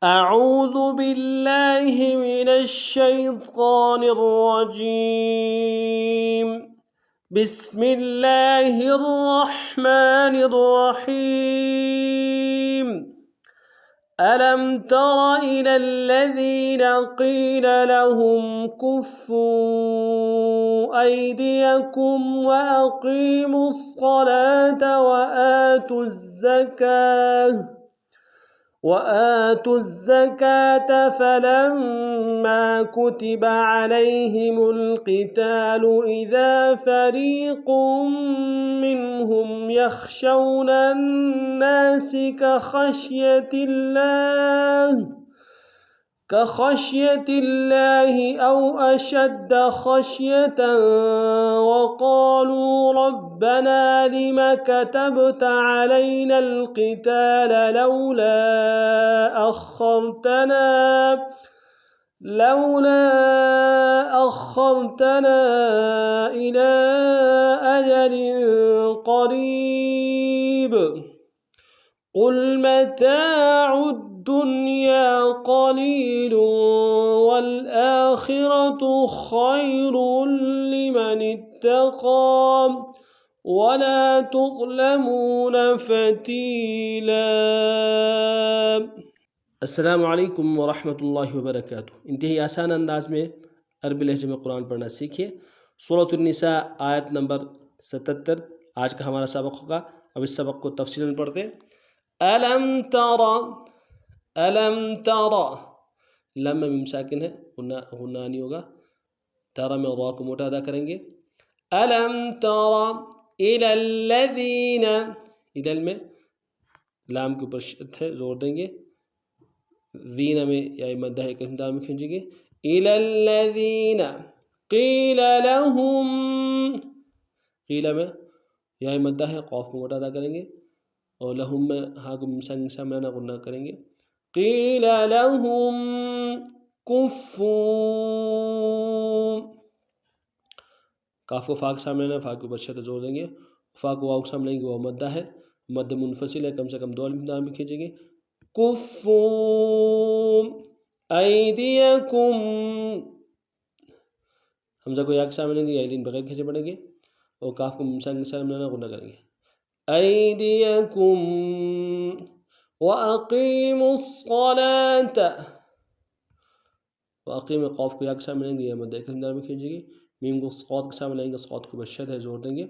أعوذ بالله من الشيطان الرجيم. بسم الله الرحمن الرحيم. ألم تر إلى الذين قيل لهم كفوا أيديكم وأقيموا الصلاة وآتوا الزكاة فلما كتب عليهم القتال إذا فريق منهم يخشون الناس كخشية الله أو أشد خشية وقالوا ربنا لم كتبت علينا القتال لولا أخرتنا إلى أجل قريب قل متاع الدنيا قليل والآخرة خير لمن اتقى ولا تظلمون فتيلا. السلام علیکم ورحمۃ اللہ وبرکاتہ. انتہائی آسان انداز میں عربی لہجے میں قرآن پڑھنا سیکھیے. سورۃ النساء آیت نمبر 77 آج کا ہمارا سبق ہوگا. اب اس سبق کو تفصیلاً پڑھتے ہیں. الم تر لم میں میم ساکن ہے، غنہ نہیں ہوگا. تارا میں را کو موٹا ادا کریں گے. الم تر الی الذین، ادل میں لام کے اوپر شد ہے، زور دیں گے. ذین میں یا مدہ ہے، کندار میں کھینچیں گے. الی الذین قیل لہم، قیل میں یا مدہ ہے، قاف کو موٹا ادا کریں گے. اور لہم میں ہاں کو سنگ سامنا غنہ کریں گے. قیل لہم کفوا، کاف کو فا کے سامنے لینا، فا کے اوپر شد زور دیں گے. فا کو واو کے سامنے لیں گے، وہ مدہ ہے، مد منفصل ہے، کم سے کم 2 الف میں کھینچیں گے. کفوا ایدیکم، حمزہ کو یا کے سامنے لیں گے، یا لین بغیر کھینچے پڑیں گے. اور کاف کو سنگ سامنے لینا، غنہ کریں گے. ایدیکم وَأَقِيمُوا الصَّلَاةَ، وَأَقِيمُ قاف کو یا کے سامنے لیں گے، یا مدہ کے اندر میں کھینچیں گے. میم کو صاد کے سامنے لیں گے، صاد کو بشد ہے، زور دیں گے.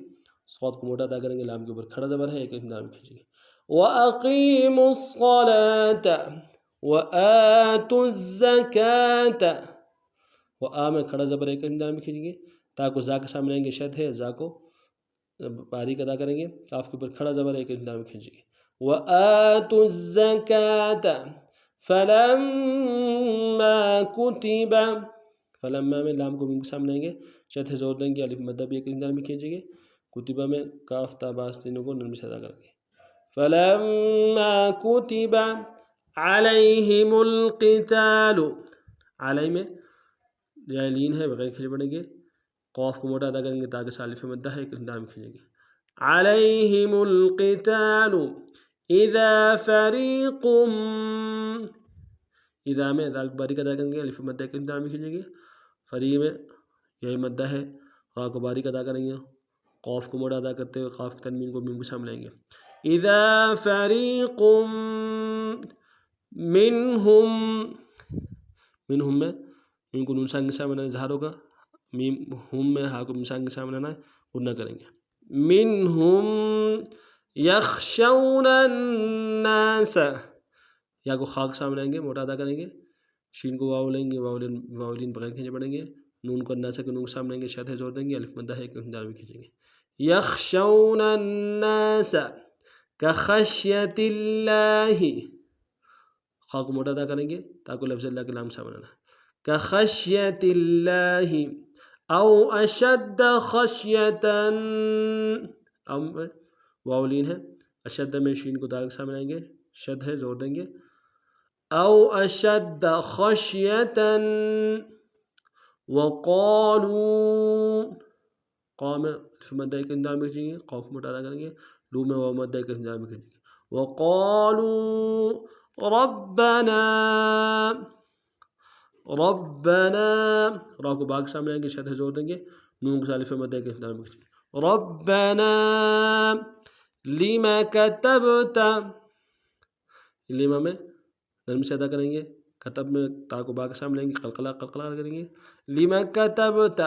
صاد کو موٹا ادا کریں گے، لام کے اوپر کھڑا زبر ہے، ایک اندر میں کھینچیں گے. وَأَقِيمُوا الصَّلَاةَ وَآتُوا الزَّكَاةَ، وَآ میں کھڑا زبر ایک اندر میں کھینچیں گے. تا کو زا کے سامنے لیں گے، شد ہے، زا کو باریک ادا کریں گے. کاف کے اوپر کھڑا زبر ایک اندر میں کھینچیں گے. وَآتُوا الزَّكَاةَ فَلَمَّا كُتِبَ، فلما میں لام کو میم کے سامنے لیں گے، شد ہے، زور دیں گے. الف مدہ بھی ایک اندر میں کھینچیں گے. کتبہ میں کاف تا باس تینوں کو نرمی سے ادا کریں گے. فَلَمَّا كُتِبَ عَلَيْهِمُ الْقِتَالُ، علیہ میں یا لین ہے، بغیر کھینچے پڑیں گے. قاف کو موٹا ادا کریں گے تاکہ سالف مدہ ہے، ایک اندر میں کھینچیں گے. عَلَيْهِمُ الْقِتَالُ اِذَا فَرِيقٌ، اذا میں دال کو باریک ادا کریں گے، الف مدہ کے اندر میں کھینچیں گے. فری میں یہی مدہ ہے، را کو باریک ادا کریں گے. قاف کو موڑا ادا کرتے ہوئے قاف کی تنوین کو میم کو سامنے لیں گے. اذا فریق منہم، منہم میں میم کو نون سانگ کے سامنے اظہار ہوگا. میم ہم میں ہا کو میم سانگ کے سامنے آنا ہے، غنہ کریں گے. منہم یخشون الناس، یا کو خاک سامنے آئیں گے، موٹا ادا کریں گے. شین کو واو لیں گے، واولین بغیر کھینچے پڑیں گے. نون کو الناس کے نون کو سامنے آئیں گے، شد ہے، زور دیں گے. الف مدہ ہے، ایک اندر میں کھینچیں گے. یخشون الناس کخشیت اللہ، خا کو موٹا ادا کریں گے تاکہ لفظ اللہ کے نام سامنے آنا ہے. کخشیت اللہ او اشد خشیتاً، واولین ہے، اشد میں شین کو دال کے سامنے آئیں گے، شد ہے، زور دیں گے. او اشد خشیتاً وقالوا، قام الف مدہ کے اندر میں کھینچیں گے، قاف موٹا ادا کریں گے. لو میں واو مدہ کے اندر میں کھینچیں گے. وقالوا ربنا ربنا را کو باغ سامنے آئیں گے شد ہے زور دیں گے نون کو الف مد کے درمیان ربنا لما كتبت لما میں نرمی سے ادا کریں گے کتب میں تا کو باغ سامنے آئیں گے قلقلہ قلقلہ کریں گے لما كتبت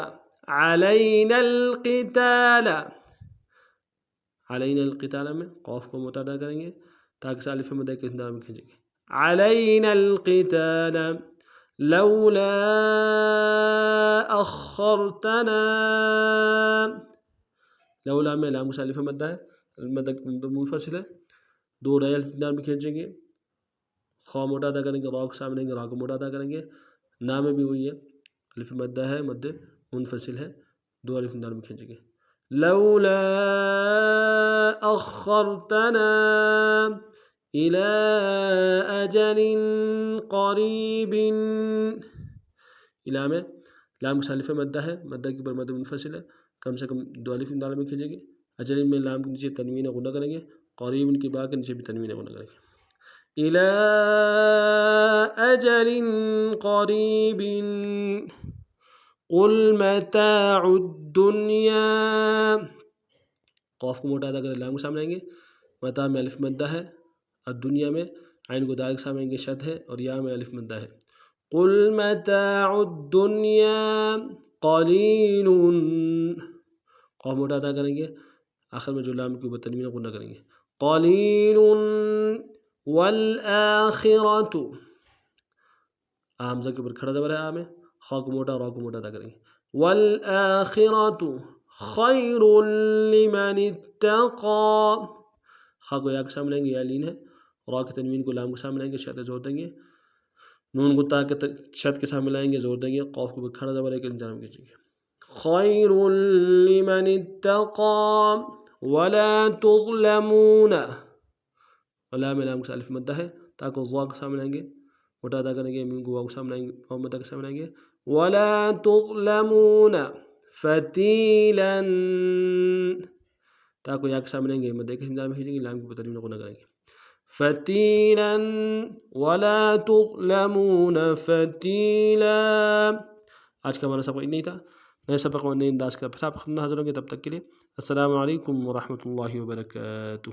علينا القتال علينا القتال میں قوف کو متعدہ کریں گے تاکہ الف مد کے درمیان کھینچیں گے علينا القتال لولا أخرتنا لولا میں لام کو الف مد ہے مد منفصل ہے دو ڈائی الف درمیان میں کھینچیں گے خواہ موٹا ادا کریں گے را کو سامنے گے را کو موٹا ادا کریں گے نا میں بھی وہی ہے الف مد ہے مد منفصل ہے دو الف درمیان میں کھینچیں گے لولا أخرتنا إلى أجل قريب إلى میں لام کو الف مد ہے مد کے اوپر مد منفصل ہے کم سے کم دو الف درمیان میں کھینچیں گے اجل میں لام کے نیچے تنوین غنہ کریں گے قریب کے با کے نیچے بھی تنوین غنہ کریں گے إلى أجل قريب قل متاع الدنيا قوف کو موٹا ادا کریں لام کو سامنے آئیں گے متاع میں الف مدہ ہے الدنیا میں عین کو دال کے سامنے آئیں گے شد ہے اور یا میں الف مدہ ہے قل متاع الدنيا قلیل قوف موٹا ادا کریں گے آخر میں جو لام کے اوپر تنوین غنہ کریں گے قلیل والآخرۃ حمزہ کے اوپر کھڑا زبر ہے آ میں خا کو موٹا را کو موٹا ادا کریں گے والآخرۃ خیر لمن اتقى خا کو یا کے سامنے لیں گے یا لین ہے را کے تنوین کو لام کے سامنے لیں گے شد زور دیں گے نون کو تا کے شد کے سامنے لائیں گے زور دیں گے قاف کو کھڑا زبر ہے کہ انتظام کیجیے گے خیر لمن اتقى ولا تظلمون ولا میں لام کے الف مدہ ہے تاکہ ضا کے سامنے آئیں گے موٹا ادا کریں گے میم کو واو کے سامنے آئیں گے واو مدہ کے سامنے آئیں گے ولا تظلمون فتیلا تاکہ یا کے سامنے آئیں گے مدہ کے انتظام کیجیے گے لام کو تنوین غنہ کریں گے فتیلا ولا تظلمون فتیلا آج کا ہمارا سبق نہیں تھا نئے سبق اور نئے انداز کا پھر آپ خدمت حاضر ہوں گے تب تک کے لیے السلام علیکم ورحمۃ اللہ وبرکاتہ